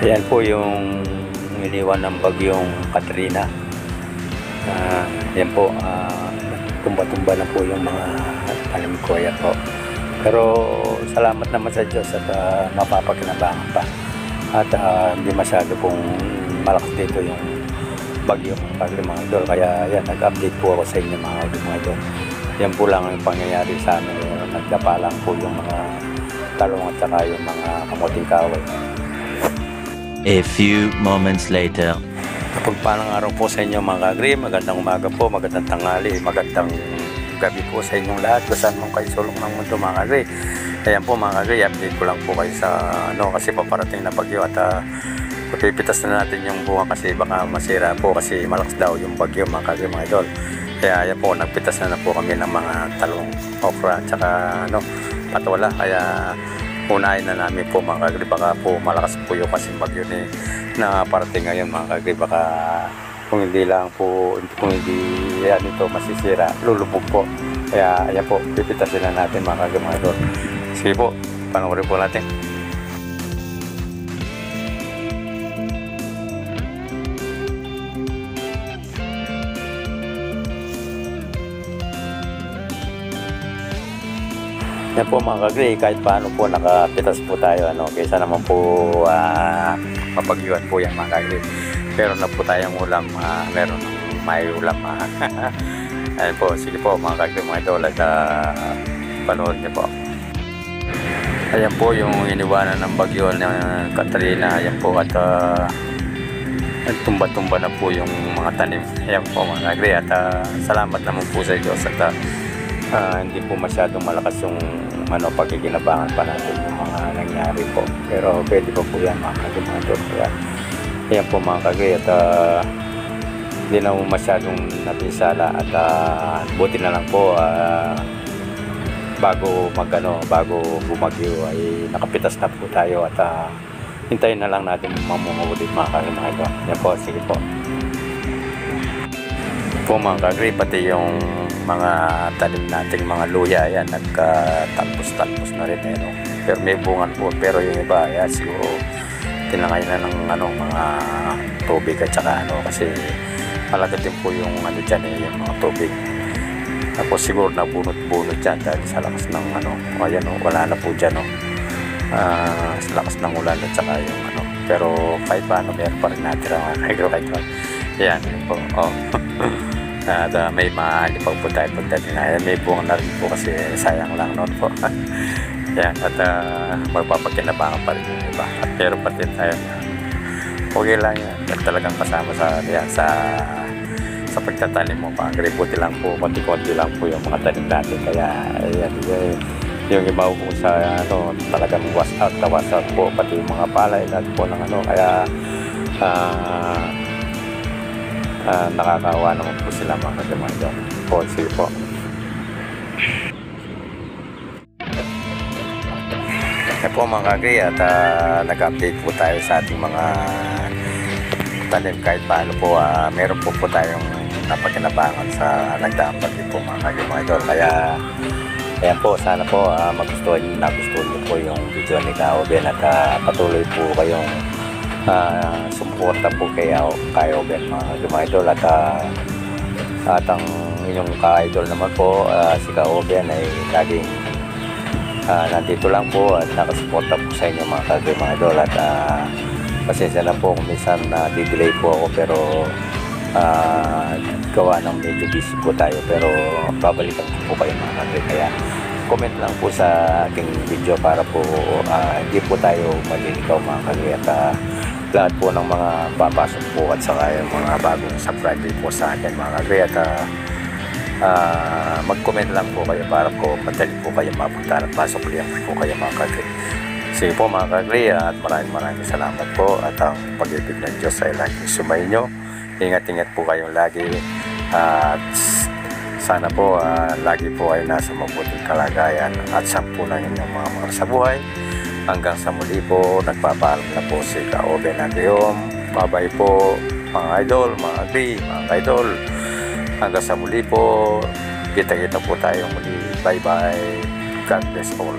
Ayan po yung iniwan ng bagyong Katrina. Ayan po, tumba-tumba na po yung mga tanim ko. Ayan po. Pero salamat naman sa Diyos at mapapakinabangan pa. At hindi masyado pong malakas dito yung bagyong mga idol. Kaya yan, nag-update po ako sa inyo mga idol. Yan po lang ang pangyayari sa amin. Nagdapa lang po yung mga talong at saka yung mga kamuting kahoy. A few moments later. Pagpalang araw po sa inyo mga kagri, magandang umaga po, magandang tanghali, magandang gabi po sa inyong lahat, kung saan mong kayo sulong ng mundo mga kagri. Ayan po mga kagri, update ko lang po kayo sa kasi paparating na bagyo at pipitas na natin yung bunga kasi baka masira po kasi malakas daw yung bagyo mga kagri mga idol. Kaya ayan po, nagpitas na po kami ng mga talong, okra, at saka patola. Kaya unahin na namin po mga kagri, baka po malakas po yung kasi bagyo na parating ngayon mga kagri, baka kung hindi lang po, kung hindi yan ito masisira, lulubog po. Kaya ayan po, pipitasin na natin mga kagri mga idol. Sige po, panoorin po natin. Yan po mga kagri, kahit paano po nakapitas po tayo kaysa naman po mapagyuan po yan mga kagri. Meron na po tayong ulam, meron ng may ulam. Ayan po, sige po mga kagri mga idol at panood niyo po. Ayan po yung iniwanan ng bagyo ng Katrina. Ayan po at tumba-tumba na po yung mga tanim. Ayan po mga kagri at salamat naman po sa Diyos at hindi po masyadong malakas yung pagkikinabangan pa natin yung mga nangyari po, pero pwede pa po yan mga kagri mga idol. Kaya ayan po mga kagri at hindi na masyadong napinsala at buti na lang po bago bumagyo ay nakapitas na po tayo at hintayin na lang natin mamunga ulit mga kagri mga idol. Yan po, sige po mga kagri, pati yung mga tanim nating mga luya yan nagkatalpos-talpos na rin pero may bungan po, pero yung iba siguro tinangay na ng mga tubig at saka kasi malaga din po yung dyan yung mga tubig, tapos siguro nabunot-bunot dyan dahil sa lakas ng wala na po dyan sa lakas ng ulan at saka yung pero kahit paano meron pa rin natin yan po at may mahalipag po tayo pagdating na may buwang na rin po kasi sayang lang noon po. Yan at magpapakinabangan pa rin yung iba at pero pati tayo okay lang yan at talagang kasama sa pagtatanim mo pa. Buti lang po, konti-konti lang po yung mga tanim natin, kaya yan, yung iba po sa talagang wash out po pati yung mga palay natin po ng kaya nakakawa naman po sila mga kagri po. Sige po. Yan po mga kagri at nag-update po tayo sa ating mga tanim kahit paano po meron po tayong napakinabangan sa nagdaang bagyo po mga kagri mga idol. Kaya ayan po, sana po nagustuhan niyo po yung video ni Kaoben at patuloy po kayong sumuporta po kay Oben mga idol at ang inyong ka-idol naman po si Oben ay laging nandito lang po at nakasuporta po sa inyo mga kagri mga idol at pasensya na po kung minsan di-delay po ako pero gawa ng medyo busy po tayo, pero babalikan po kayo mga kagri. Kaya comment lang po sa aking video para po hindi po tayo malilikaw mga kagri at lahat po ng mga papasok po at saka yung mga bagong subscriber po sa akin mga kagri at mag-comment lang po kayo para po madali po kayo mapunta at pasok liyan po kayo mga kagri. Sige po mga kagri at maraming salamat po at ang pag-ibig ng Diyos ay lagi sumainyo. Ingat-ingat po kayong lagi at sana po lagi po ay nasa mabuting kalagayan at sampunan inyong mga mahal sa buhay. Hanggang sa muli po, nagpapaalam na po si Kaoben Andreom. Bye-bye po mga idol, mga agri, mga idol. Hanggang sa muli po, kita-kita po tayo muli. Bye-bye. God bless all.